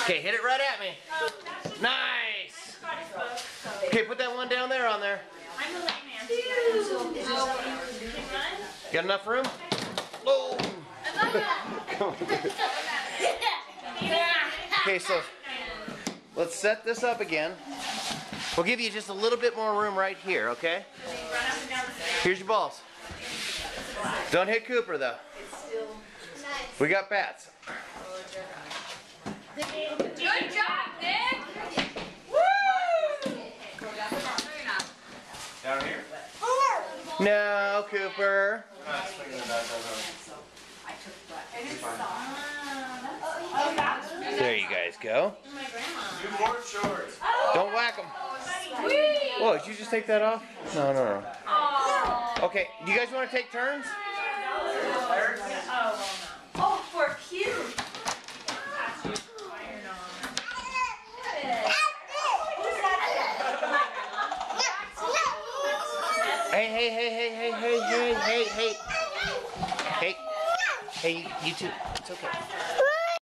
Okay, hit it right at me. Nice. Okay, put that one down there on there. I'm the layman. Got enough room? Oh. Okay, so let's set this up again. We'll give you just a little bit more room right here, okay? Here's your balls. Don't hit Cooper though. We got bats. Good job, Nick! Down here? No, Cooper. There you guys go. Newport shorts. Don't whack them. Whoa, did you just take that off? No, no, no. Okay, do you guys want to take turns? Oh, for cute. Hey, you two. It's okay.